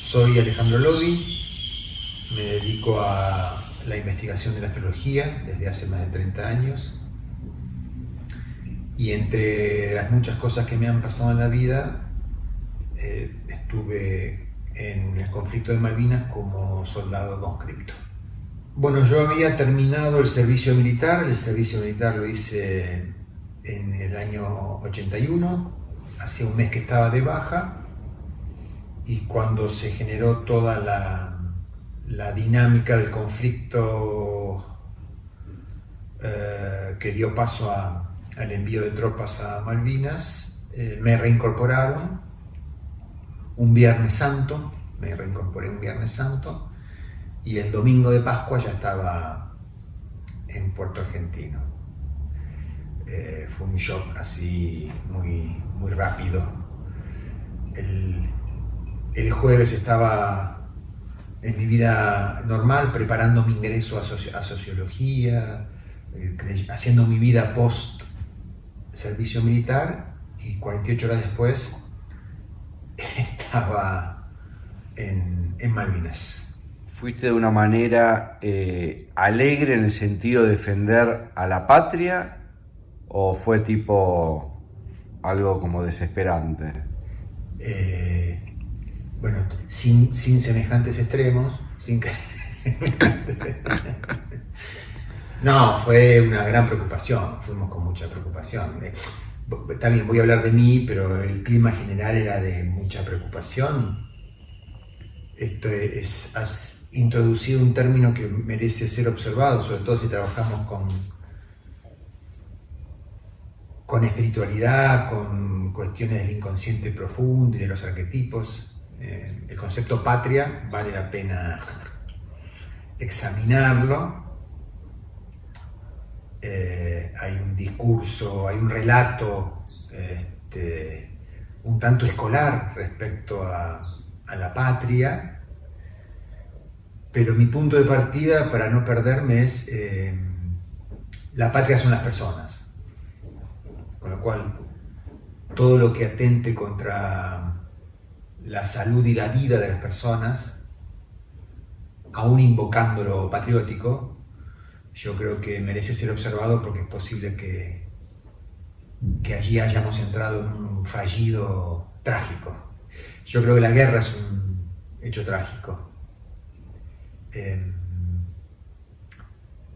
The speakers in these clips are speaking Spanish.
Soy Alejandro Lodi, me dedico a la investigación de la astrología desde hace más de 30 años y entre las muchas cosas que me han pasado en la vida estuve en el conflicto de Malvinas como soldado conscripto. Bueno, yo había terminado el servicio militar lo hice en el año 81, hacía un mes que estaba de baja. Y cuando se generó toda la dinámica del conflicto que dio paso al envío de tropas a Malvinas, me reincorporaron un Viernes Santo, y el domingo de Pascua ya estaba en Puerto Argentino. Fue un shock así muy, muy rápido. El jueves estaba en mi vida normal, preparando mi ingreso a sociología, haciendo mi vida post servicio militar, y 48 horas después estaba en Malvinas. ¿Fuiste de una manera alegre en el sentido de defender a la patria o fue tipo algo como desesperante? Bueno, sin semejantes extremos, No, fue una gran preocupación, fuimos con mucha preocupación. También voy a hablar de mí, pero el clima general era de mucha preocupación. Has introducido un término que merece ser observado, sobre todo si trabajamos con espiritualidad, con cuestiones del inconsciente profundo y de los arquetipos. El concepto patria vale la pena examinarlo. Hay un discurso, hay un relato un tanto escolar respecto a la patria, pero mi punto de partida, para no perderme, es la patria son las personas, con lo cual todo lo que atente contra la salud y la vida de las personas, aún invocando lo patriótico, yo creo que merece ser observado, porque es posible que allí hayamos entrado en un fallido trágico. Yo creo que la guerra es un hecho trágico.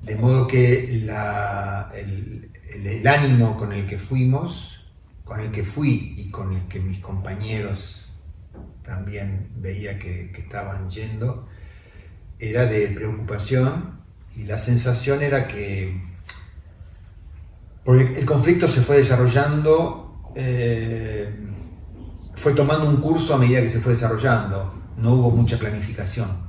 De modo que el ánimo con el que fuimos, con el que fui y con el que mis compañeros también veía que estaban yendo, era de preocupación, y la sensación era que, porque el conflicto se fue desarrollando, fue tomando un curso a medida que se fue desarrollando, no hubo mucha planificación.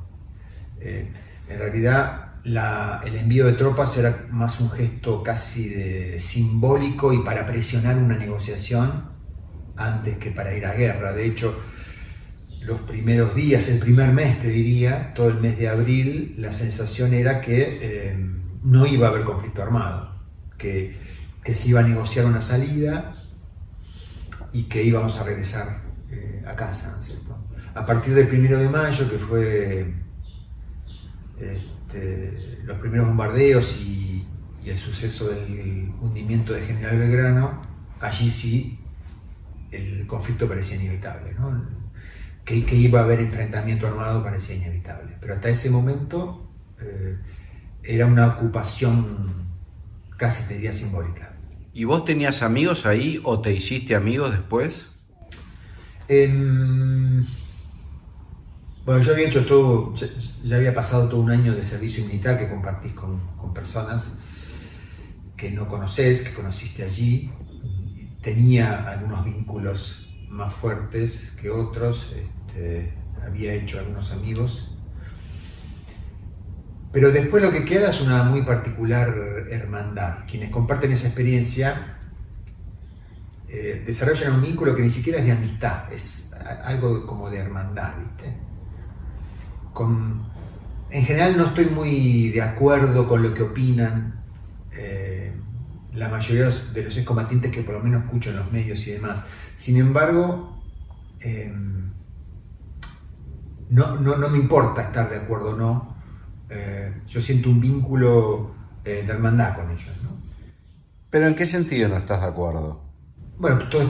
En realidad el envío de tropas era más un gesto casi simbólico y para presionar una negociación antes que para ir a guerra. De hecho, los primeros días, el primer mes te diría, todo el mes de abril, la sensación era que no iba a haber conflicto armado, que se iba a negociar una salida y que íbamos a regresar a casa, ¿no es cierto? A partir del 1 de mayo, que fue los primeros bombardeos y el suceso del hundimiento de General Belgrano, allí sí el conflicto parecía inevitable, ¿no? Que iba a haber enfrentamiento armado parecía inevitable, pero hasta ese momento era una ocupación casi, te diría, simbólica. ¿Y vos tenías amigos ahí o te hiciste amigos después? Bueno, yo había hecho todo, ya había pasado todo un año de servicio militar que compartís con personas que no conocés, que conociste allí. Tenía algunos vínculos más fuertes que otros, había hecho algunos amigos, pero después lo que queda es una muy particular hermandad. Quienes comparten esa experiencia desarrollan un vínculo que ni siquiera es de amistad, es algo como de hermandad, ¿viste? En general no estoy muy de acuerdo con lo que opinan la mayoría de los excombatientes que por lo menos escucho en los medios y demás. Sin embargo, no me importa estar de acuerdo o no. Yo siento un vínculo de hermandad con ellos, ¿no? ¿Pero en qué sentido no estás de acuerdo? Bueno, todo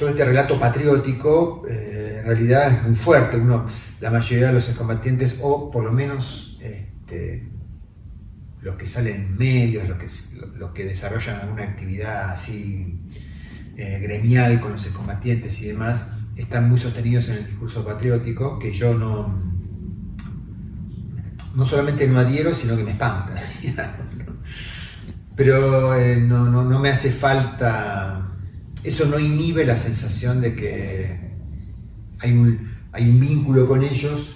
este relato patriótico en realidad es muy fuerte. La mayoría de los excombatientes, o por lo menos los que salen en medios, los que desarrollan alguna actividad así gremial con los excombatientes y demás, están muy sostenidos en el discurso patriótico, que yo no solamente no adhiero, sino que me espanta. Pero no me hace falta, eso no inhibe la sensación de que hay un vínculo con ellos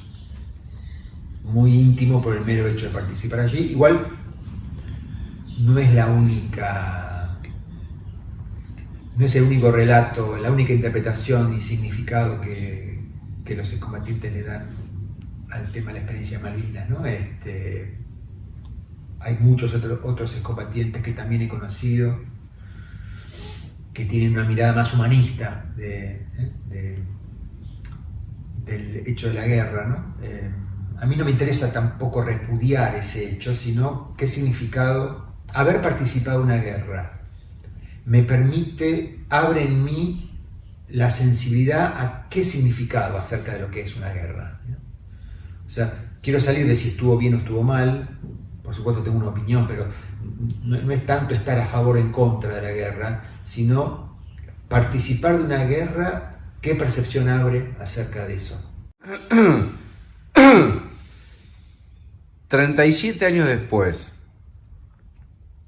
muy íntimo por el mero hecho de participar allí. Igual no es no es el único relato, la única interpretación y significado que los excombatientes le dan al tema de la experiencia de Malvinas, ¿no? Hay muchos otros excombatientes que también he conocido, que tienen una mirada más humanista del hecho de la guerra, ¿no? A mí no me interesa tampoco repudiar ese hecho, sino qué significado haber participado en una guerra me abre en mí la sensibilidad a qué significado acerca de lo que es una guerra, ¿no? O sea, quiero salir de si estuvo bien o estuvo mal. Por supuesto tengo una opinión, pero no es tanto estar a favor o en contra de la guerra, sino participar de una guerra, qué percepción abre acerca de eso. 37 años después,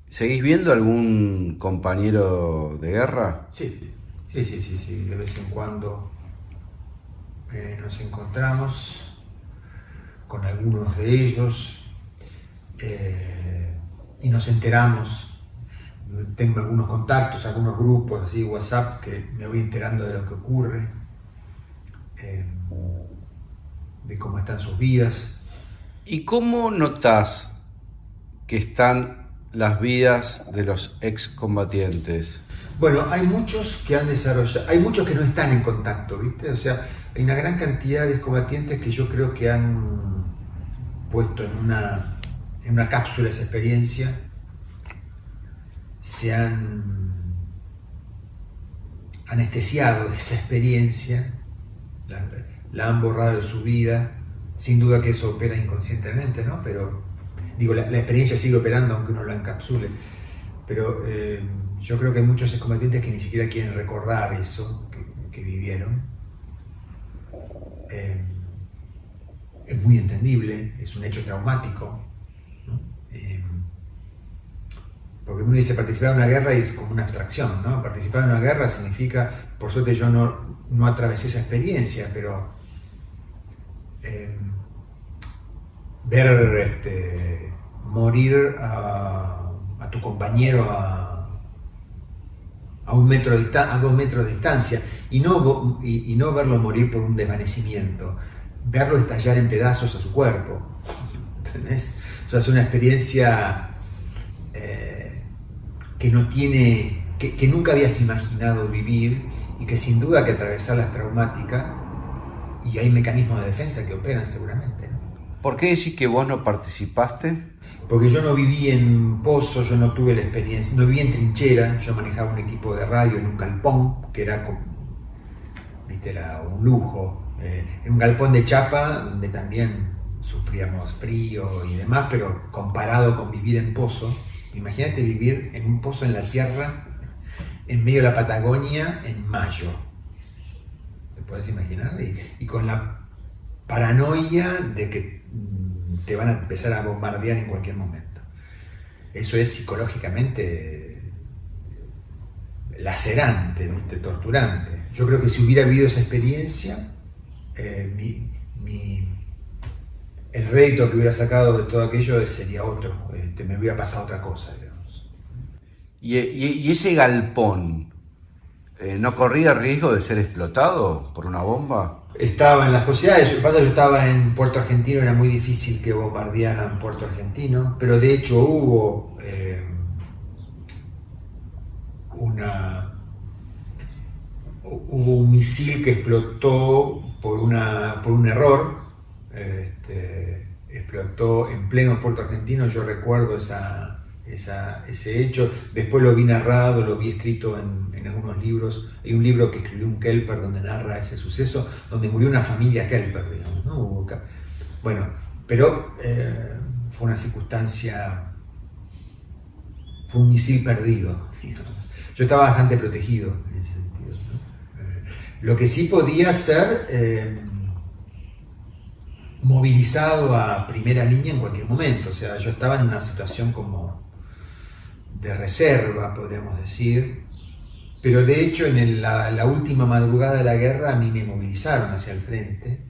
¿seguís viendo algún compañero de guerra? Sí. De vez en cuando nos encontramos con algunos de ellos y nos enteramos. Tengo algunos contactos, algunos grupos así, WhatsApp, que me voy enterando de lo que ocurre, de cómo están sus vidas. ¿Y cómo notás que están las vidas de los excombatientes? Bueno, hay muchos que han desarrollado, hay muchos que no están en contacto, ¿viste? O sea, hay una gran cantidad de excombatientes que yo creo que han puesto en una cápsula esa experiencia, se han anestesiado de esa experiencia, la han borrado de su vida. Sin duda que eso opera inconscientemente, ¿no? Pero, digo, la experiencia sigue operando aunque uno la encapsule. Pero yo creo que hay muchos excombatientes que ni siquiera quieren recordar eso que vivieron. Es muy entendible, es un hecho traumático, ¿no? Porque uno dice participar en una guerra y es como una abstracción, ¿no? Participar en una guerra significa, por suerte yo no atravesé esa experiencia, pero ver morir a tu compañero a 2 metros de distancia y no verlo morir por un desvanecimiento, verlo estallar en pedazos a su cuerpo, ¿entendés? O sea, es una experiencia que nunca habías imaginado vivir y que sin duda que atravesarla es traumática, y hay mecanismos de defensa que operan seguramente, ¿no? ¿Por qué decís que vos no participaste? Porque yo no viví en pozo, yo no tuve la experiencia, no viví en trinchera, yo manejaba un equipo de radio en un galpón, que era un lujo, en un galpón de chapa, donde también sufríamos frío y demás, pero comparado con vivir en pozo, imagínate vivir en un pozo en la tierra, en medio de la Patagonia, en mayo. ¿Te puedes imaginar? Y con la paranoia de que te van a empezar a bombardear en cualquier momento. Eso es psicológicamente lacerante, ¿viste? Torturante. Yo creo que si hubiera habido esa experiencia, el rédito que hubiera sacado de todo aquello sería otro, me hubiera pasado otra cosa, digamos. ¿Y ese galpón no corría riesgo de ser explotado por una bomba? Estaba en las posibilidades. Lo que pasa es que yo estaba en Puerto Argentino, era muy difícil que bombardearan Puerto Argentino, pero de hecho hubo un misil que explotó por un error, explotó en pleno puerto argentino. Yo recuerdo ese hecho. Después lo vi narrado, lo vi escrito en algunos libros. Hay un libro que escribió un Kelper donde narra ese suceso, donde murió una familia Kelper, digamos, ¿no? Bueno, pero fue una circunstancia, fue un misil perdido, digamos. Yo estaba bastante protegido en ese sentido, ¿no? Lo que sí podía ser movilizado a primera línea en cualquier momento. O sea, yo estaba en una situación como de reserva, podríamos decir, pero de hecho en la última madrugada de la guerra a mí me movilizaron hacia el frente.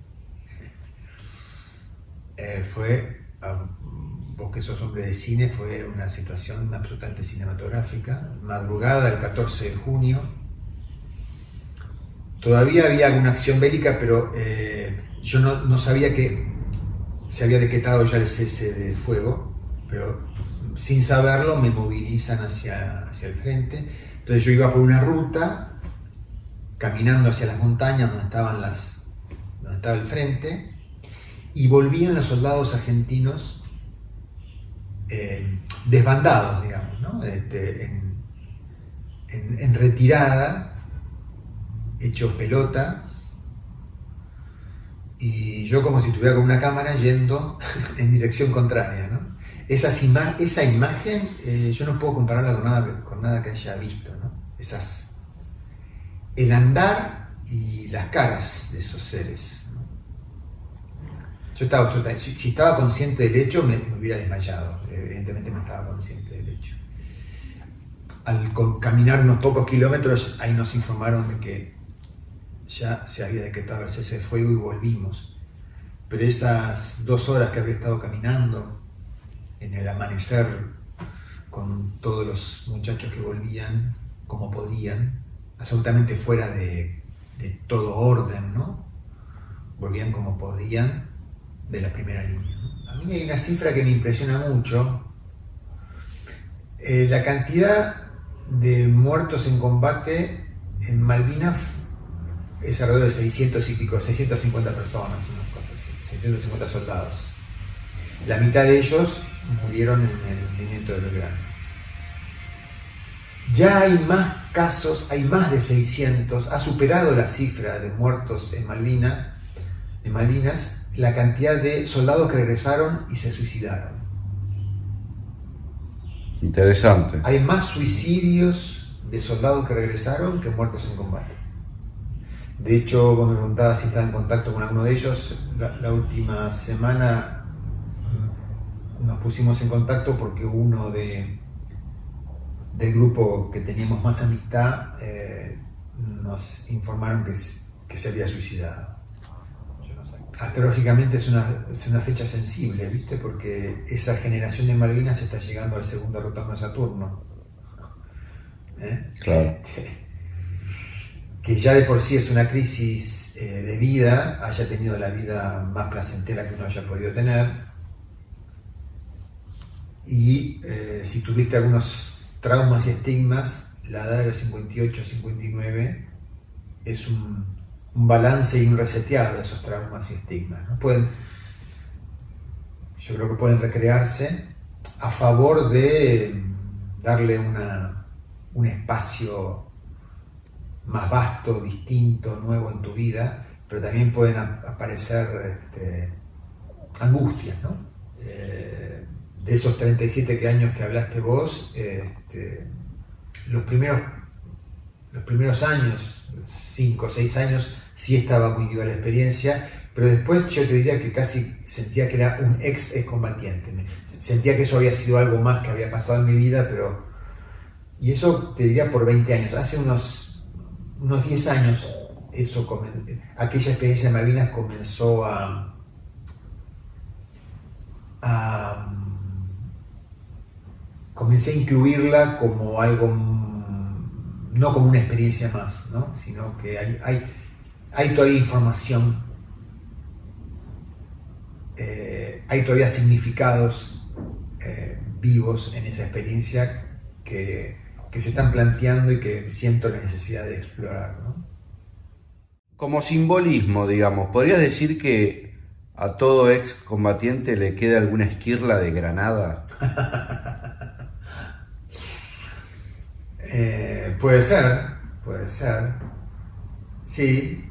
Vos que sos hombre de cine, fue una situación absolutamente cinematográfica. Madrugada del 14 de junio. Todavía había alguna acción bélica, pero yo no sabía que se había decretado ya el cese de fuego, pero sin saberlo me movilizan hacia el frente. Entonces yo iba por una ruta, caminando hacia las montañas donde estaba el frente, y volvían los soldados argentinos desbandados, digamos, ¿no? En retirada, hechos pelota, y yo como si estuviera con una cámara yendo en dirección contraria, ¿no? Esa imagen yo no puedo compararla con nada que haya visto, ¿no? El andar y las caras de esos seres, ¿no? Yo estaba, si estaba consciente del hecho me hubiera desmayado, evidentemente no estaba consciente del hecho. Al caminar unos pocos kilómetros, ahí nos informaron de que ya se había decretado el cese de fuego y volvimos. Pero esas 2 horas que habría estado caminando, en el amanecer, con todos los muchachos que volvían como podían, absolutamente fuera de todo orden, ¿no? Volvían como podían de la primera línea, ¿no? A mí hay una cifra que me impresiona mucho. La cantidad de muertos en combate en Malvinas es alrededor de 600 y pico, 650 personas, unas cosas así, 650 soldados. La mitad de ellos murieron en el hundimiento de Belgrano. Ya hay más casos, hay más de 600, ha superado la cifra de muertos en Malvinas, la cantidad de soldados que regresaron y se suicidaron. Interesante. Hay más suicidios de soldados que regresaron que muertos en combate. De hecho, vos me preguntabas si estaba en contacto con alguno de ellos. La última semana nos pusimos en contacto porque uno del grupo que teníamos más amistad nos informaron que se había suicidado. Yo no sé. Astrológicamente es una fecha sensible, ¿viste? Porque esa generación de Malvinas está llegando al segundo retorno de Saturno. Claro. Que ya de por sí es una crisis de vida, haya tenido la vida más placentera que uno haya podido tener. Y si tuviste algunos traumas y estigmas, la edad de los 58, 59 es un balance y un reseteado de esos traumas y estigmas, ¿no? Yo creo que pueden recrearse a favor de darle un espacio más vasto, distinto, nuevo en tu vida, pero también pueden aparecer angustias, ¿no? De esos 37 años que hablaste vos, los primeros años, 5 o 6 años, sí estaba muy viva la experiencia, pero después yo te diría que casi sentía que era un excombatiente. Sentía que eso había sido algo más que había pasado en mi vida, y eso te diría por 20 años. Hace unos 10 años, aquella experiencia de Malvinas comenzó comencé a incluirla como algo, no como una experiencia más, ¿no? Sino que hay todavía información, hay todavía significados vivos en esa experiencia que se están planteando y que siento la necesidad de explorar, ¿no? Como simbolismo, digamos, ¿podrías decir que a todo ex combatiente le queda alguna esquirla de granada? Puede ser, sí,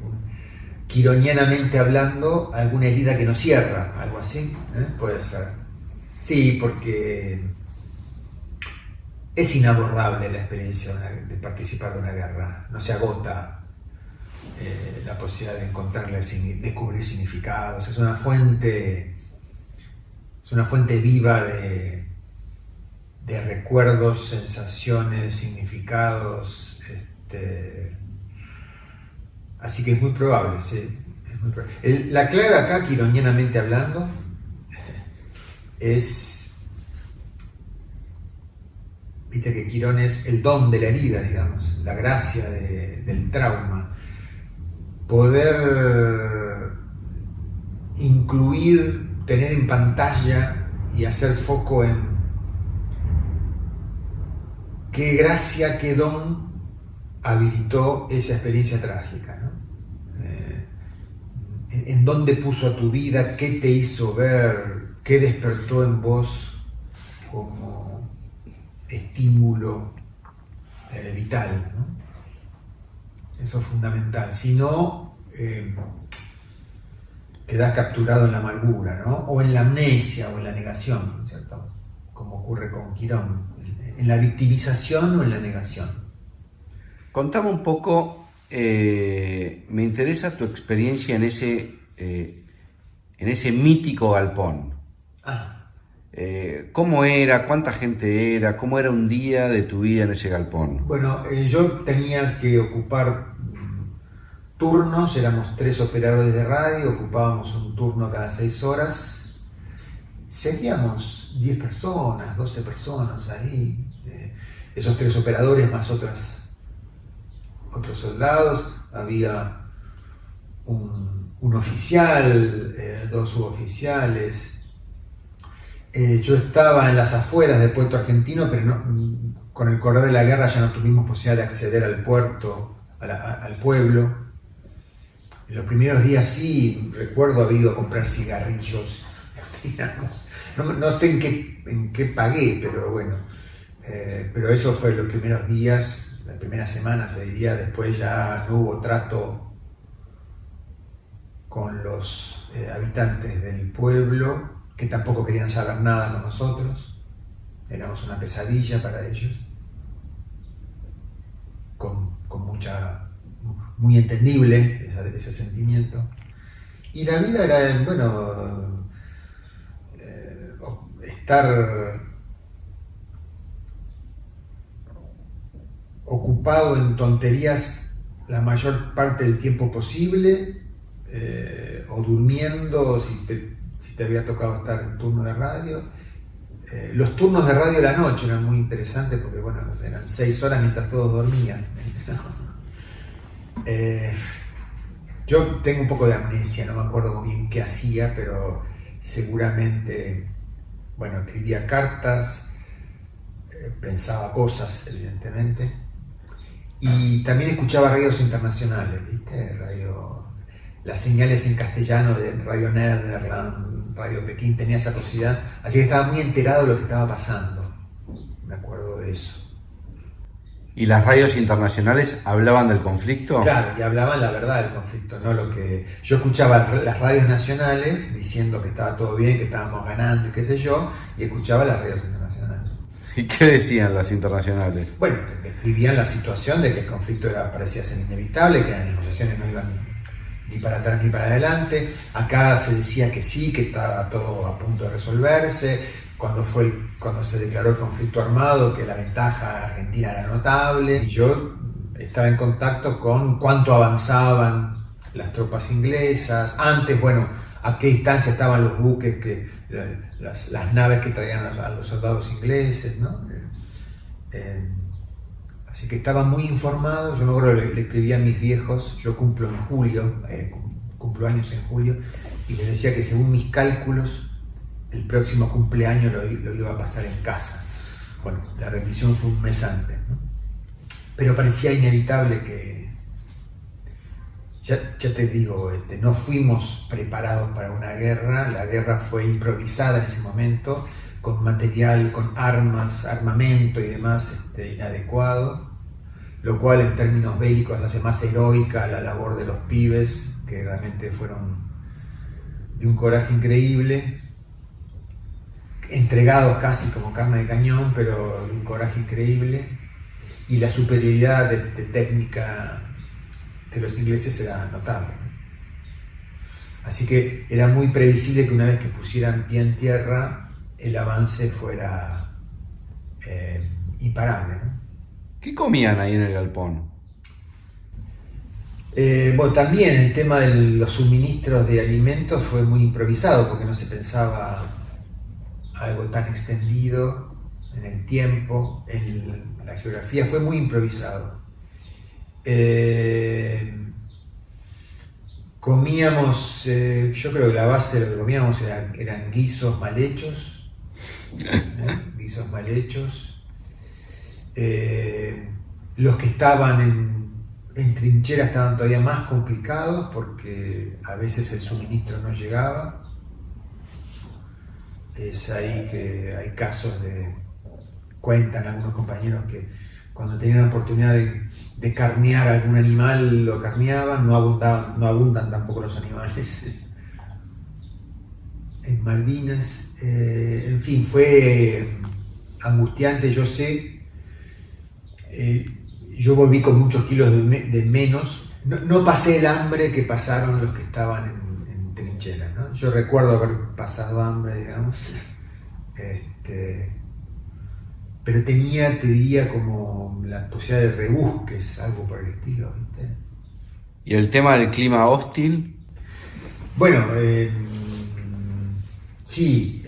quironianamente hablando, alguna herida que no cierra, algo así, puede ser. Sí, porque es inabordable la experiencia de participar de una guerra, no se agota la posibilidad de encontrarle, descubrir significados, es una fuente viva de recuerdos, sensaciones, significados, así que es muy probable, sí. Es muy probable. La clave acá, quironianamente hablando, es, viste que Quirón es el don de la herida, digamos, la gracia del trauma, poder incluir, tener en pantalla y hacer foco en qué gracia, qué don habilitó esa experiencia trágica, ¿no? En dónde puso a tu vida, qué te hizo ver, qué despertó en vos como estímulo vital, ¿no? Eso es fundamental. Si no, quedás capturado en la amargura, ¿no? O en la amnesia o en la negación, ¿no es cierto? Como ocurre con Quirón, en la victimización o en la negación. Contame un poco, me interesa tu experiencia en ese mítico galpón. ¿Cómo era? ¿Cuánta gente era? ¿Cómo era un día de tu vida en ese galpón? Bueno, yo tenía que ocupar turnos, éramos 3 operadores de radio, ocupábamos un turno cada 6 horas. Seríamos 10 personas, 12 personas ahí, esos 3 operadores más otros soldados. Había un oficial, 2 suboficiales. Yo estaba en las afueras del puerto argentino, pero con el correr de la guerra ya no tuvimos posibilidad de acceder al puerto, al pueblo. En los primeros días sí, recuerdo haber ido a comprar cigarrillos, digamos. No sé en qué pagué, pero bueno. Pero eso fue los primeros días, las primeras semanas, te diría. Después ya no hubo trato con los habitantes del pueblo, que tampoco querían saber nada con nosotros. Éramos una pesadilla para ellos, con muy entendible ese sentimiento. Y la vida era, bueno, estar ocupado en tonterías la mayor parte del tiempo posible, o durmiendo si te había tocado estar en turno de radio. Los turnos de radio de la noche eran muy interesantes porque, bueno, eran 6 horas mientras todos dormían. Yo tengo un poco de amnesia, no me acuerdo muy bien qué hacía, pero seguramente, bueno, escribía cartas, pensaba cosas, evidentemente, y también escuchaba radios internacionales, ¿viste? Las señales en castellano de Radio Nederland, Radio Pekín, tenía esa posibilidad, así que estaba muy enterado de lo que estaba pasando, me acuerdo de eso. ¿Y las radios internacionales hablaban del conflicto? Claro, y hablaban la verdad del conflicto, ¿no? Lo que yo escuchaba las radios nacionales diciendo que estaba todo bien, que estábamos ganando y qué sé yo, y escuchaba las radios internacionales. ¿Y qué decían las internacionales? Bueno, describían la situación de que el conflicto parecía ser inevitable, que las negociaciones no iban ni para atrás ni para adelante. Acá se decía que sí, que estaba todo a punto de resolverse. Cuando se declaró el conflicto armado, que la ventaja argentina era notable. Y yo estaba en contacto con cuánto avanzaban las tropas inglesas. Antes, bueno, a qué distancia estaban los buques, las naves que traían a los soldados ingleses, ¿no? Así que estaba muy informado. Yo me acuerdo que le escribía a mis viejos, yo cumplo en julio, cumplo años en julio, y les decía que según mis cálculos, el próximo cumpleaños lo iba a pasar en casa. Bueno, la rendición fue un mes antes, ¿no? Pero parecía inevitable ya te digo, no fuimos preparados para una guerra, la guerra fue improvisada en ese momento, con material, con armas, armamento y demás inadecuado, lo cual en términos bélicos hace más heroica la labor de los pibes, que realmente fueron de un coraje increíble, entregados casi como carne de cañón, pero de un coraje increíble, y la superioridad de técnica de los ingleses era notable. Así que era muy previsible que una vez que pusieran pie en tierra, el avance fuera imparable, ¿no? ¿Qué comían ahí en el galpón? Bueno, también el tema de los suministros de alimentos fue muy improvisado, porque no se pensaba algo tan extendido en el tiempo, en la geografía, fue muy improvisado. Comíamos, yo creo que la base de lo que comíamos eran guisos mal hechos, guisos mal hechos. Los que estaban en trinchera estaban todavía más complicados porque a veces el suministro no llegaba. Es ahí que hay casos cuentan algunos compañeros que cuando tenían la oportunidad de carnear algún animal lo carneaban, no abundan tampoco los animales en Malvinas. En fin, fue angustiante, yo sé. Yo volví con muchos kilos de menos. No pasé el hambre que pasaron los que estaban en trincheras, ¿no? Yo recuerdo haber pasado hambre, digamos. Pero tenía, te diría, como la posibilidad de rebusques, algo por el estilo, ¿viste? ¿Y el tema del clima hostil? Bueno, sí.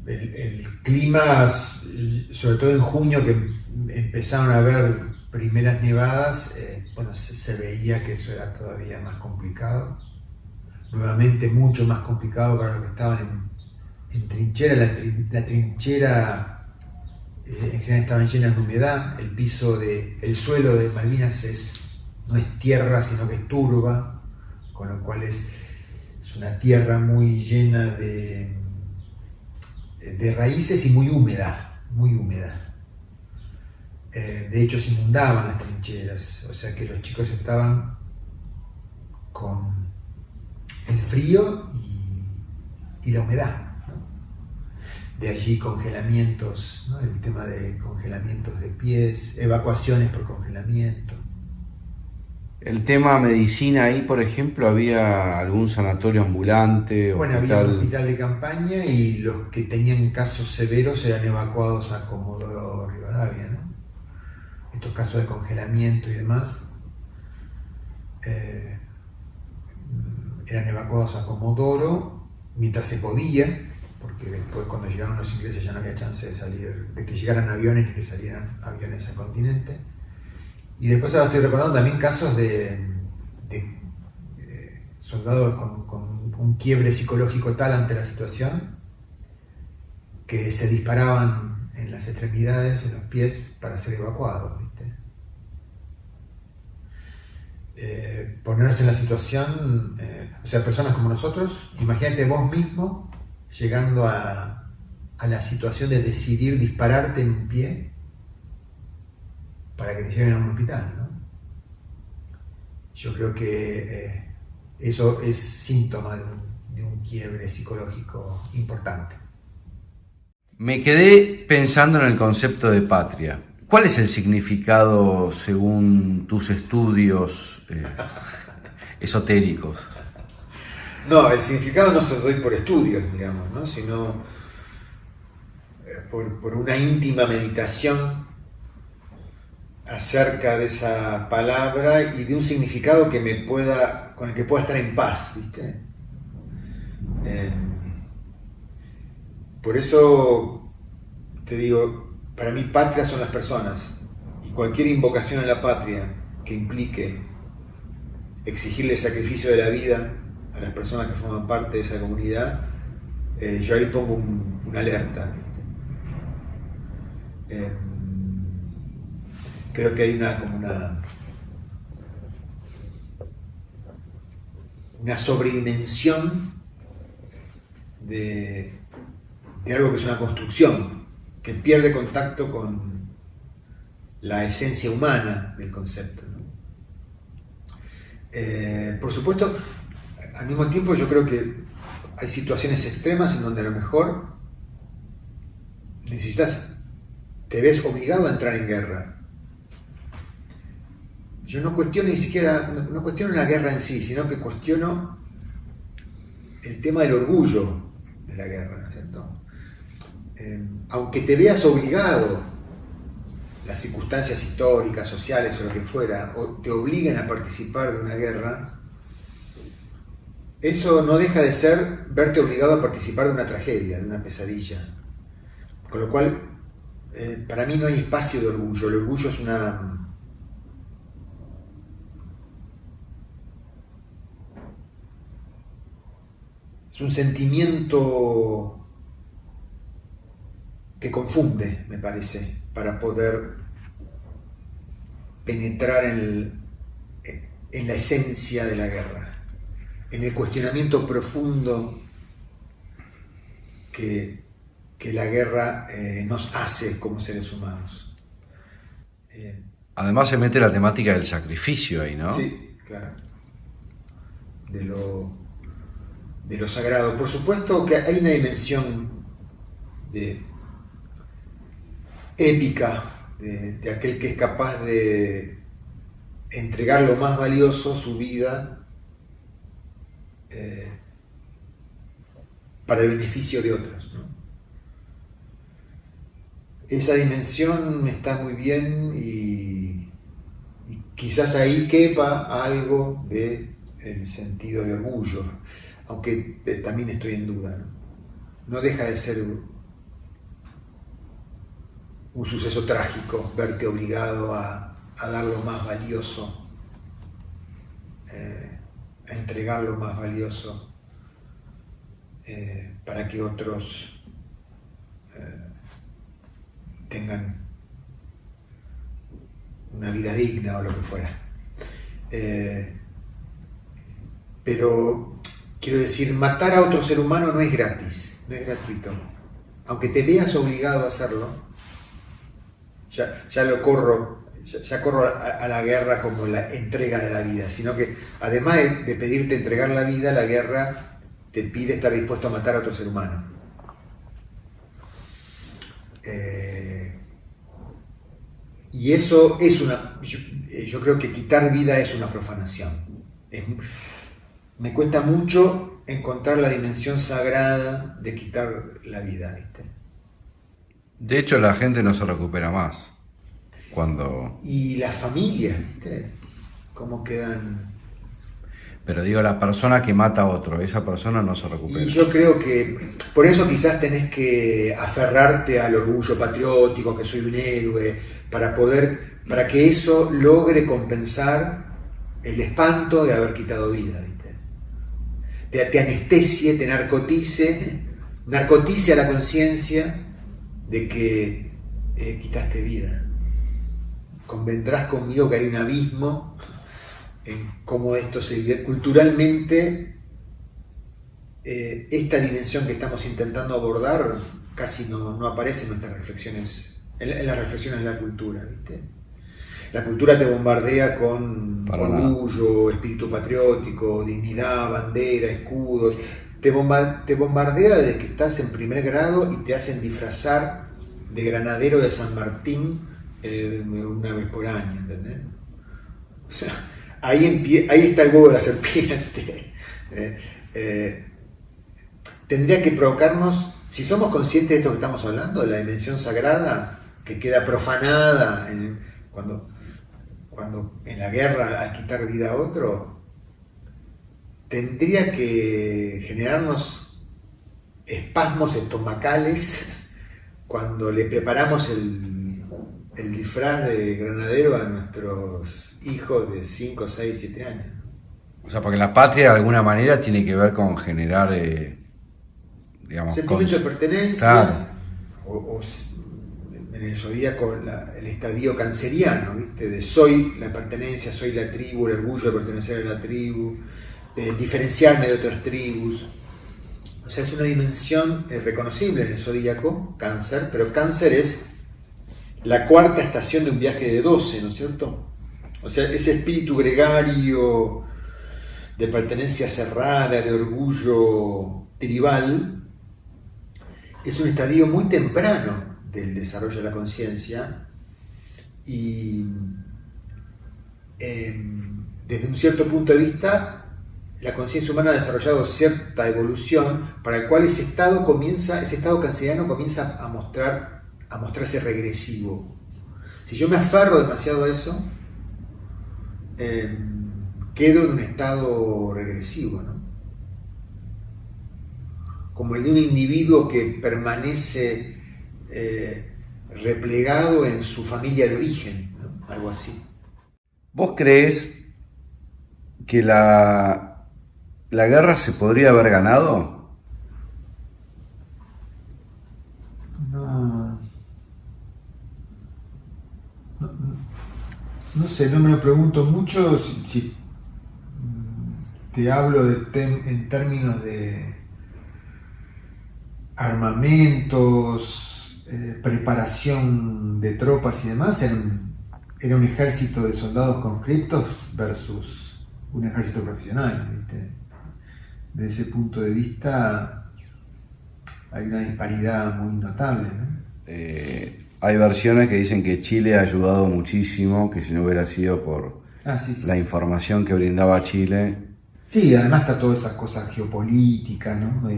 El clima, sobre todo en junio, que empezaron a haber primeras nevadas, bueno, se veía que eso era todavía más complicado. Nuevamente mucho más complicado para los que estaban en trinchera. La trinchera en general estaban llenas de humedad. El suelo de Malvinas no es tierra, sino que es turba, con lo cual es una tierra muy llena de raíces y muy húmeda, muy húmeda. De hecho se inundaban las trincheras, o sea que los chicos estaban con el frío y la humedad, ¿no? De allí congelamientos, ¿no? El tema de congelamientos de pies, evacuaciones por congelamiento. El tema medicina ahí, por ejemplo, ¿había algún sanatorio ambulante? Bueno, había un hospital de campaña y los que tenían casos severos eran evacuados a Comodoro Rivadavia, ¿no? Estos casos de congelamiento y demás eran evacuados a Comodoro mientras se podía, porque después cuando llegaron los ingleses ya no había chance de que llegaran aviones ni que salieran aviones al continente. Y después ahora estoy recordando también casos de soldados con un quiebre psicológico tal ante la situación que se disparaban en las extremidades, en los pies, para ser evacuados, ¿viste? Ponerse en la situación, o sea, personas como nosotros, imagínate vos mismo llegando a la situación de decidir dispararte en un pie para que te lleven a un hospital, ¿no? Yo creo que eso es síntoma de un quiebre psicológico importante. Me quedé pensando en el concepto de patria. ¿Cuál es el significado según tus estudios esotéricos? No, el significado no se lo doy por estudios, digamos, ¿no? Sino por una íntima meditación acerca de esa palabra y de un significado con el que pueda estar en paz, ¿viste? Por eso te digo, para mí patria son las personas, y cualquier invocación a la patria que implique exigirle el sacrificio de la vida a las personas que forman parte de esa comunidad, yo ahí pongo una alerta, ¿viste? Creo que hay una sobredimensión de algo que es una construcción, que pierde contacto con la esencia humana del concepto, ¿no? Por supuesto, al mismo tiempo yo creo que hay situaciones extremas en donde a lo mejor te ves obligado a entrar en guerra. Yo no cuestiono ni siquiera, no cuestiono la guerra en sí, sino que cuestiono el tema del orgullo de la guerra, ¿no es cierto? Aunque te veas obligado, las circunstancias históricas, sociales o lo que fuera, o te obliguen a participar de una guerra, eso no deja de ser verte obligado a participar de una tragedia, de una pesadilla. Con lo cual, para mí no hay espacio de orgullo. El orgullo es un sentimiento que confunde, me parece, para poder penetrar en la esencia de la guerra, en el cuestionamiento profundo que la guerra nos hace como seres humanos. Además se mete la temática del sacrificio ahí, ¿no? Sí, claro. De lo sagrado. Por supuesto que hay una dimensión épica de aquel que es capaz de entregar lo más valioso, su vida, para el beneficio de otros, ¿no? Esa dimensión está muy bien y quizás ahí quepa algo del sentido de orgullo, aunque también estoy en duda, ¿no? No deja de ser un suceso trágico verte obligado a dar lo más valioso, a entregar lo más valioso para que otros tengan una vida digna o lo que fuera. Pero quiero decir, matar a otro ser humano no es gratis, no es gratuito. Aunque te veas obligado a hacerlo, ya corro a la guerra como la entrega de la vida, sino que además de pedirte entregar la vida, la guerra te pide estar dispuesto a matar a otro ser humano. Y eso es yo creo que quitar vida es una profanación. Me cuesta mucho encontrar la dimensión sagrada de quitar la vida, ¿viste? De hecho, la gente no se recupera más Y las familias, ¿viste? ¿Cómo quedan? Pero digo, la persona que mata a otro, esa persona no se recupera. Y yo creo que por eso quizás tenés que aferrarte al orgullo patriótico, que soy un héroe, para que eso logre compensar el espanto de haber quitado vida, ¿viste? Te anestesie, te narcotice a la conciencia de que quitaste vida. Convendrás conmigo que hay un abismo en cómo esto se vive culturalmente. Esta dimensión que estamos intentando abordar casi no aparece en nuestras reflexiones, en las reflexiones de la cultura, ¿viste? La cultura te bombardea con orgullo, espíritu patriótico, dignidad, bandera, escudos. Te bombardea desde que estás en primer grado y te hacen disfrazar de granadero de San Martín una vez por año, ¿entendés? O sea, ahí está el huevo de la serpiente. Tendría que provocarnos, si somos conscientes de esto que estamos hablando, de la dimensión sagrada que queda profanada cuando en la guerra, al quitar vida a otro, tendría que generarnos espasmos estomacales cuando le preparamos el disfraz de granadero a nuestros hijos de 5, 6, 7 años. O sea, porque la patria de alguna manera tiene que ver con generar, digamos... Sentimiento de pertenencia, claro. o en el zodíaco el estadio canceriano, ¿viste? De soy la pertenencia, soy la tribu, el orgullo de pertenecer a la tribu. diferenciarme de otras tribus. O sea, es una dimensión reconocible en el zodíaco, Cáncer, pero Cáncer es la cuarta estación de un viaje de 12, ¿no es cierto? O sea, ese espíritu gregario, de pertenencia cerrada, de orgullo tribal, es un estadio muy temprano del desarrollo de la conciencia y desde un cierto punto de vista la conciencia humana ha desarrollado cierta evolución para el cual ese estado canceriano comienza a mostrarse regresivo. Si yo me aferro demasiado a eso, quedo en un estado regresivo, ¿no? Como el de un individuo que permanece replegado en su familia de origen, ¿no? Algo así. ¿Vos creés que la guerra se podría haber ganado? No sé, no me lo pregunto mucho. Si te hablo en términos de armamentos, preparación de tropas y demás, era un ejército de soldados conscriptos versus un ejército profesional, ¿viste? De ese punto de vista hay una disparidad muy notable, ¿no? Hay versiones que dicen que Chile ha ayudado muchísimo, que si no hubiera sido por la información que brindaba Chile. Sí, además está todas esas cosas geopolíticas, ¿no?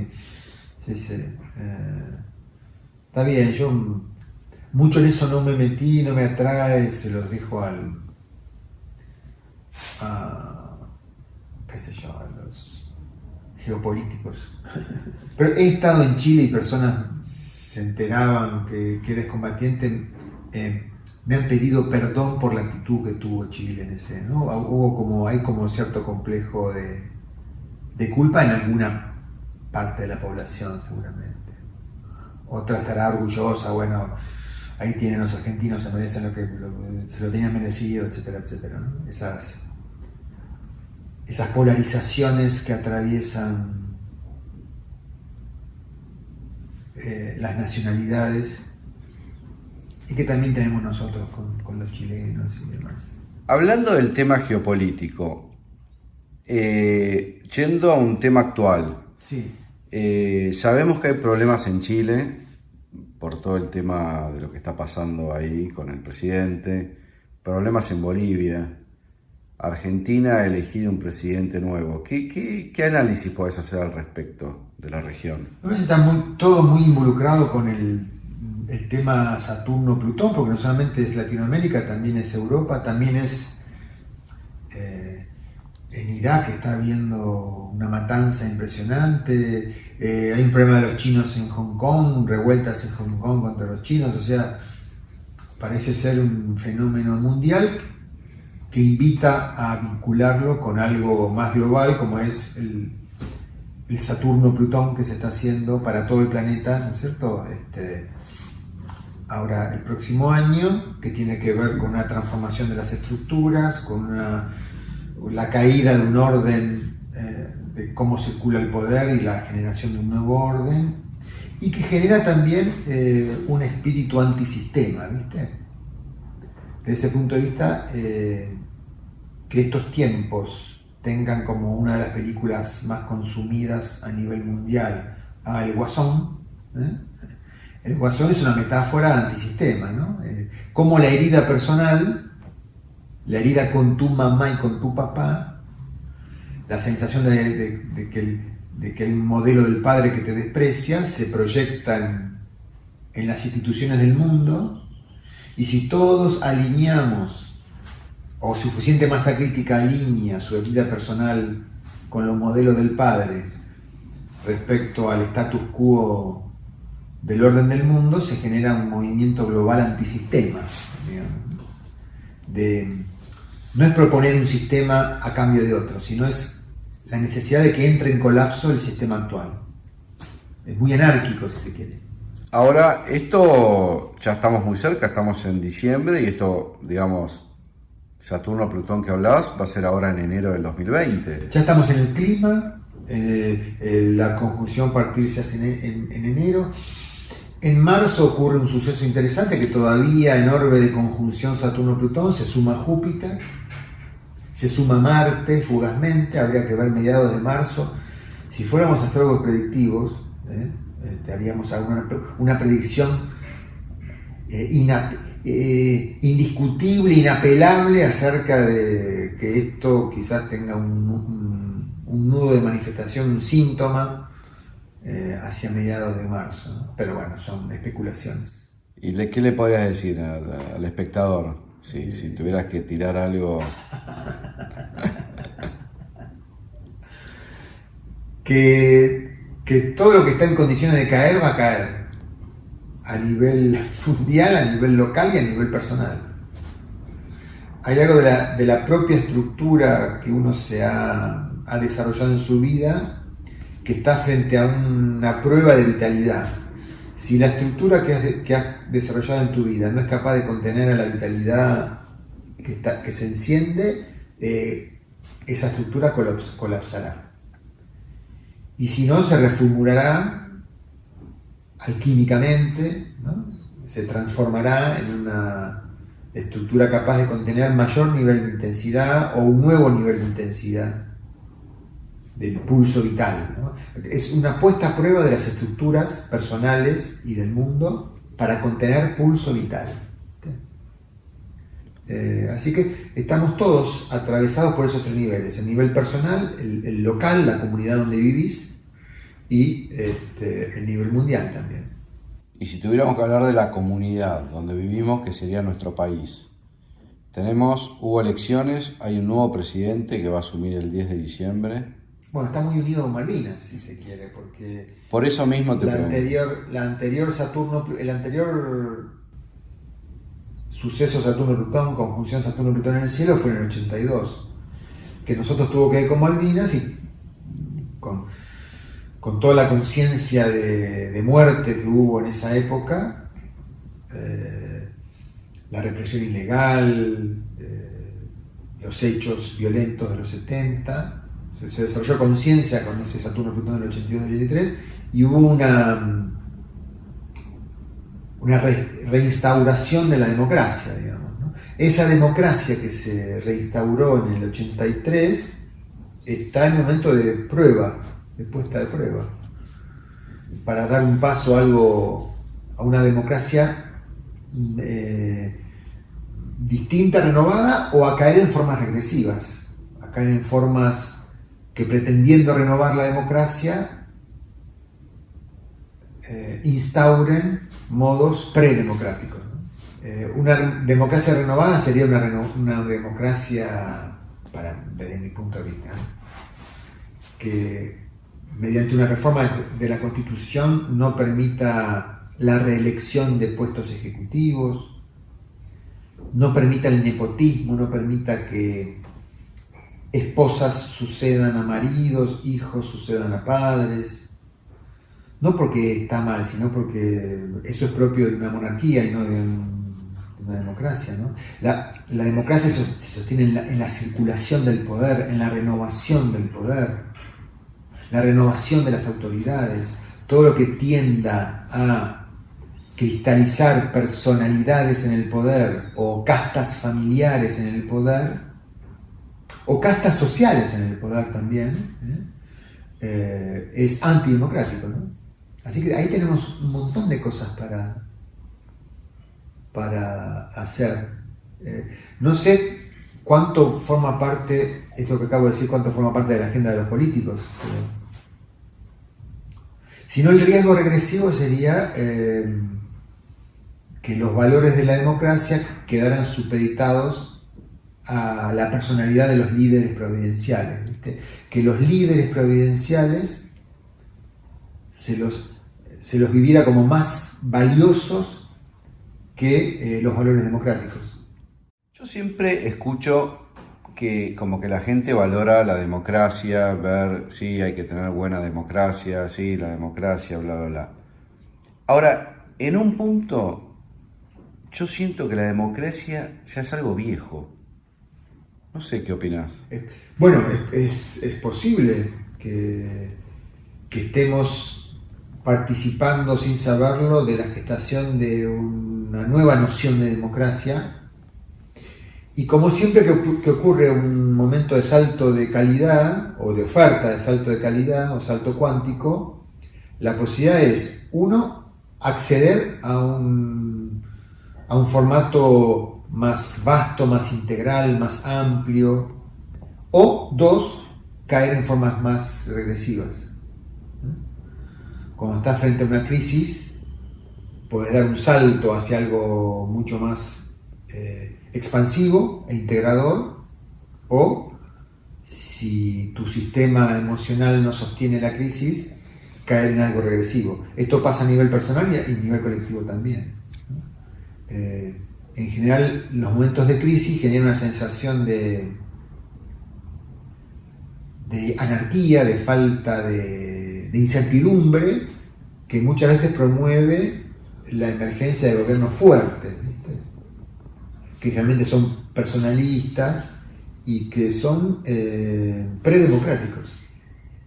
Está bien, yo mucho en eso no me metí, no me atrae, se los dejo a los geopolíticos. Pero he estado en Chile y personas se enteraban que eres combatiente, me han pedido perdón por la actitud que tuvo Chile en ese, ¿no? Hay como cierto complejo de culpa en alguna parte de la población, seguramente. Otra estará orgullosa, bueno, ahí tienen los argentinos, se merecen lo que se lo tenían merecido, etcétera, etcétera, ¿no? Esas polarizaciones que atraviesan las nacionalidades y que también tenemos nosotros con los chilenos y demás. Hablando del tema geopolítico, yendo a un tema actual, sí. Sabemos que hay problemas en Chile por todo el tema de lo que está pasando ahí con el presidente, problemas en Bolivia. Argentina ha elegido un presidente nuevo. ¿Qué análisis podés hacer al respecto de la región? A veces está todo muy involucrado con el tema Saturno-Plutón, porque no solamente es Latinoamérica, también es Europa, también es en Irak está habiendo una matanza impresionante, hay un problema de los chinos en Hong Kong, revueltas en Hong Kong contra los chinos, o sea, parece ser un fenómeno mundial que invita a vincularlo con algo más global, como es el Saturno-Plutón que se está haciendo para todo el planeta, ¿no es cierto? Ahora, el próximo año, que tiene que ver con una transformación de las estructuras, con la caída de un orden, de cómo circula el poder y la generación de un nuevo orden, y que genera también un espíritu antisistema, ¿viste? Desde ese punto de vista, que estos tiempos tengan como una de las películas más consumidas a nivel mundial a El Guasón. El Guasón es una metáfora antisistema, ¿no? Como la herida personal, la herida con tu mamá y con tu papá, la sensación de que hay un modelo del padre que te desprecia, se proyecta en las instituciones del mundo, y si todos alineamos, o suficiente masa crítica alinea su herida personal con los modelos del padre respecto al status quo del orden del mundo, se genera un movimiento global antisistema, digamos. No es proponer un sistema a cambio de otro, sino es la necesidad de que entre en colapso el sistema actual. Es muy anárquico, si se quiere. Ahora, esto ya estamos muy cerca, estamos en diciembre y esto, digamos, Saturno-Plutón que hablabas va a ser ahora en enero del 2020. Ya estamos en el clima, la conjunción partir se hace en enero. En marzo ocurre un suceso interesante que todavía en orbe de conjunción Saturno-Plutón se suma Júpiter, se suma Marte fugazmente, habría que ver mediados de marzo. Si fuéramos astrólogos predictivos, haríamos una predicción indiscutible, inapelable acerca de que esto quizás tenga un nudo de manifestación, un síntoma hacia mediados de marzo, ¿no? Pero bueno, son especulaciones. ¿Y qué le podrías decir al espectador si tuvieras que tirar algo? Que todo lo que está en condiciones de caer va a caer, a nivel mundial, a nivel local y a nivel personal. Hay algo de la propia estructura que uno se ha desarrollado en su vida que está frente a una prueba de vitalidad. Si la estructura que has desarrollado en tu vida no es capaz de contener a la vitalidad que se enciende, esa estructura colapsará. Y si no, se reformulará alquímicamente, ¿no? Se transformará en una estructura capaz de contener mayor nivel de intensidad o un nuevo nivel de intensidad del pulso vital, ¿no? Es una puesta a prueba de las estructuras personales y del mundo para contener pulso vital. Así que estamos todos atravesados por esos tres niveles: el nivel personal, el local, la comunidad donde vivís, y el nivel mundial también. Y si tuviéramos que hablar de la comunidad donde vivimos, que sería nuestro país, hubo elecciones, hay un nuevo presidente que va a asumir el 10 de diciembre. Bueno, está muy unido con Malvinas, si se quiere, porque por eso mismo te pregunto. El anterior suceso Saturno-Plutón, conjunción Saturno-Plutón en el cielo, fue en el 82, que nosotros tuvo que ver con Malvinas y con toda la conciencia de muerte que hubo en esa época, la represión ilegal, los hechos violentos de los 70, se desarrolló conciencia con ese Saturno-Plutón del 82-83 y hubo una reinstauración de la democracia, digamos, ¿no? Esa democracia que se reinstauró en el 83 está en momento de prueba, de puesta de prueba, para dar un paso a una democracia distinta, renovada, o a caer en formas regresivas, a caer en formas que, pretendiendo renovar la democracia, instauren modos predemocráticos, ¿no? Una democracia renovada sería una democracia, desde mi punto de vista, que mediante una reforma de la Constitución no permita la reelección de puestos ejecutivos, no permita el nepotismo, no permita que esposas sucedan a maridos, hijos sucedan a padres, no porque está mal, sino porque eso es propio de una monarquía y no de una democracia, ¿no? La democracia se sostiene en la circulación del poder, en la renovación del poder, la renovación de las autoridades, todo lo que tienda a cristalizar personalidades en el poder, o castas familiares en el poder, o castas sociales en el poder también, es antidemocrático, ¿no? Así que ahí tenemos un montón de cosas para hacer. No sé cuánto forma parte, esto que acabo de decir, cuánto forma parte de la agenda de los políticos. Si no, el riesgo regresivo sería que los valores de la democracia quedaran supeditados a la personalidad de los líderes providenciales, ¿viste? Que los líderes providenciales se los viviera como más valiosos que los valores democráticos. Yo siempre escucho que como que la gente valora la democracia, ver, sí, hay que tener buena democracia, sí, la democracia, bla, bla, bla. Ahora, en un punto, yo siento que la democracia ya es algo viejo. No sé qué opinás. Bueno, es posible que estemos participando sin saberlo de la gestación de una nueva noción de democracia. Y como siempre que ocurre un momento de salto de calidad, o de oferta de salto de calidad, o salto cuántico, la posibilidad es, uno, acceder a un formato más vasto, más integral, más amplio, o dos, caer en formas más regresivas. Cuando estás frente a una crisis, puedes dar un salto hacia algo mucho más expansivo e integrador, o si tu sistema emocional no sostiene la crisis, caer en algo regresivo. Esto pasa a nivel personal y a nivel colectivo también. En general, los momentos de crisis generan una sensación de anarquía, de falta de incertidumbre, que muchas veces promueve la emergencia de gobiernos fuertes, ¿viste? Que realmente son personalistas y que son predemocráticos.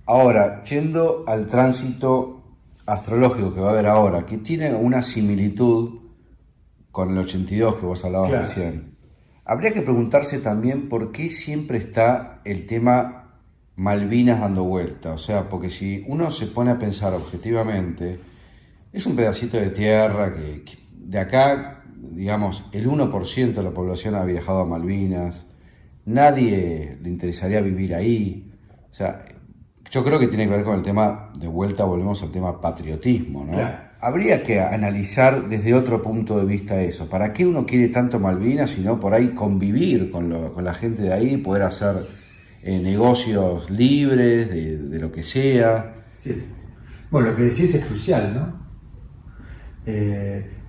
Ahora, yendo al tránsito astrológico que va a haber ahora, que tiene una similitud con el 82 que vos hablabas recién, habría que preguntarse también por qué siempre está el tema Malvinas dando vuelta. O sea, porque si uno se pone a pensar objetivamente, es un pedacito de tierra que de acá, digamos, el 1% de la población ha viajado a Malvinas, nadie le interesaría vivir ahí. O sea, yo creo que tiene que ver con el tema, de vuelta volvemos al tema patriotismo, ¿no? Claro. Habría que analizar desde otro punto de vista eso. ¿Para qué uno quiere tanto Malvinas, sino por ahí convivir con la gente de ahí, poder hacer negocios libres, de lo que sea? Sí. Bueno, lo que decís es crucial, ¿no?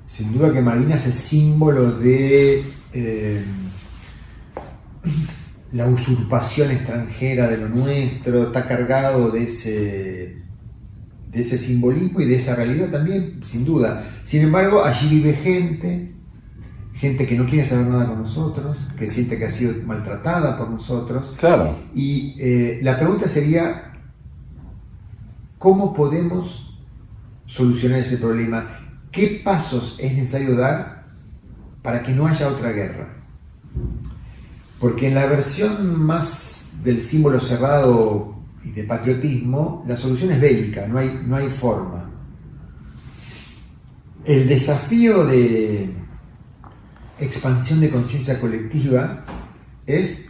Sin duda que Malvinas es símbolo de la usurpación extranjera de lo nuestro, está cargado de ese simbolismo y de esa realidad también, sin duda. Sin embargo, allí vive gente que no quiere saber nada con nosotros, que siente que ha sido maltratada por nosotros. Claro. Y la pregunta sería, ¿cómo podemos solucionar ese problema? ¿Qué pasos es necesario dar para que no haya otra guerra? Porque en la versión más del símbolo cerrado y de patriotismo, la solución es bélica, no hay forma. El desafío de expansión de conciencia colectiva es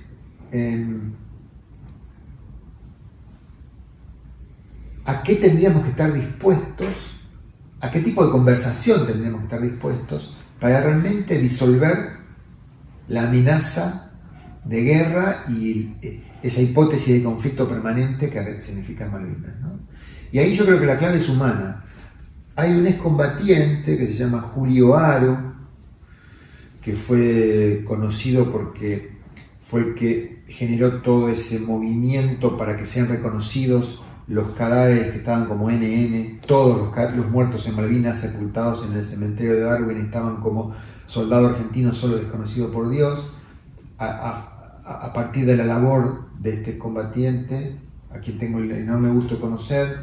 a qué tendríamos que estar dispuestos, a qué tipo de conversación tendríamos que estar dispuestos para realmente disolver la amenaza de guerra y esa hipótesis de conflicto permanente que significa Malvinas, ¿no? Y ahí yo creo que la clave es humana. Hay un excombatiente que se llama Julio Haro, que fue conocido porque fue el que generó todo ese movimiento para que sean reconocidos los cadáveres que estaban como NN, todos los muertos en Malvinas sepultados en el cementerio de Darwin estaban como soldado argentino solo desconocido por Dios. A partir de la labor de este combatiente, a quien tengo el enorme gusto de conocer,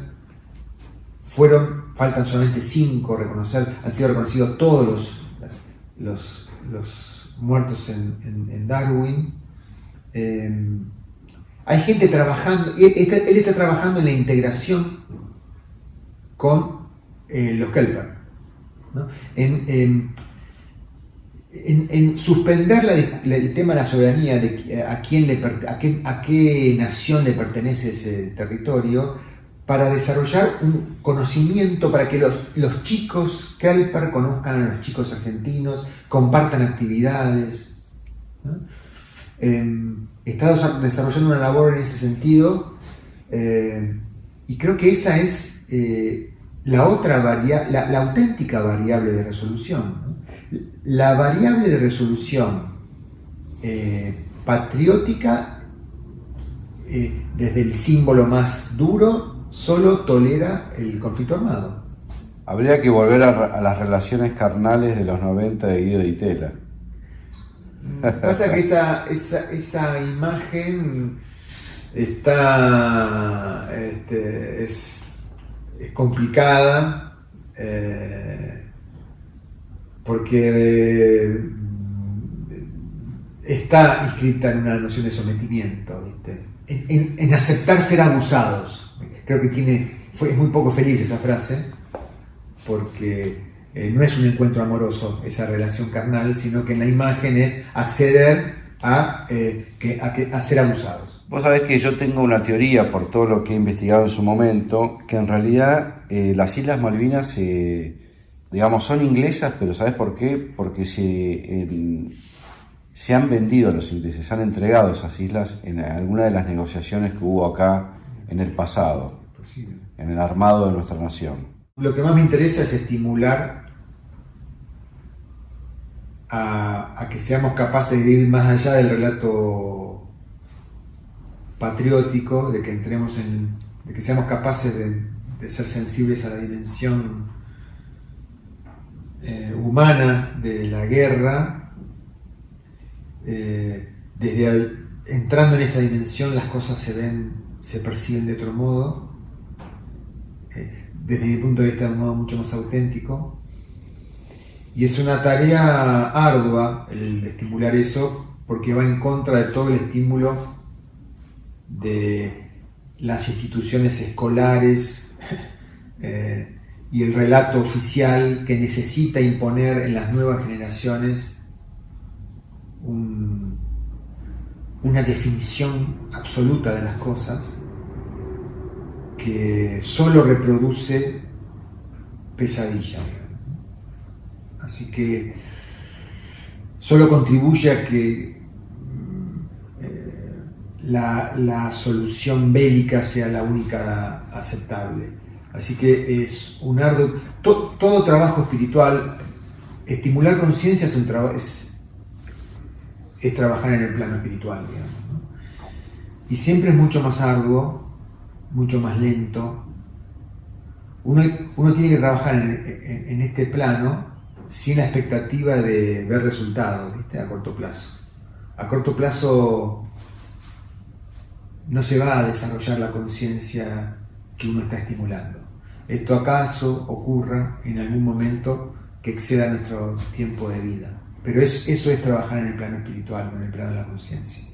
faltan solamente 5 han sido reconocidos todos los muertos en Darwin. Hay gente trabajando, él está trabajando en la integración con los Kelper, ¿no? En suspender el tema de la soberanía, de a qué nación le pertenece ese territorio, para desarrollar un conocimiento para que los chicos Kelper conozcan a los chicos argentinos, compartan actividades, ¿no? Está desarrollando una labor en ese sentido, y creo que esa es la otra la auténtica variable de resolución, ¿no? La variable de resolución patriótica, desde el símbolo más duro, solo tolera el conflicto armado. Habría que volver a las relaciones carnales de los 90 de Guido Di Tella. Pasa que esa imagen está, es complicada, porque está inscrita en una noción de sometimiento, ¿viste? En aceptar ser abusados. Creo que es muy poco feliz esa frase, porque no es un encuentro amoroso esa relación carnal, sino que en la imagen es acceder a ser abusados. Vos sabés que yo tengo una teoría, por todo lo que he investigado en su momento, que en realidad las Islas Malvinas, digamos, son inglesas, pero ¿sabés por qué? Porque se han vendido los ingleses, se han entregado esas islas en alguna de las negociaciones que hubo acá en el pasado, Posible. en el armado de nuestra nación. Lo que más me interesa es estimular a que seamos capaces de ir más allá del relato patriótico, de que seamos capaces de ser sensibles a la dimensión humana de la guerra. Entrando en esa dimensión, las cosas se perciben de otro modo, desde mi punto de vista de un modo mucho más auténtico, y es una tarea ardua el estimular eso, porque va en contra de todo el estímulo de las instituciones escolares y el relato oficial que necesita imponer en las nuevas generaciones una definición absoluta de las cosas que solo reproduce pesadilla. Así que solo contribuye a que la solución bélica sea la única aceptable. Así que es un arduo... Todo trabajo espiritual, estimular conciencia es trabajar en el plano espiritual, digamos, ¿no? Y siempre es mucho más arduo, mucho más lento. Uno tiene que trabajar en este plano sin la expectativa de ver resultados, ¿viste? A corto plazo. A corto plazo no se va a desarrollar la conciencia que uno está estimulando. Esto acaso ocurra en algún momento que exceda nuestro tiempo de vida. Pero eso es trabajar en el plano espiritual, en el plano de la conciencia.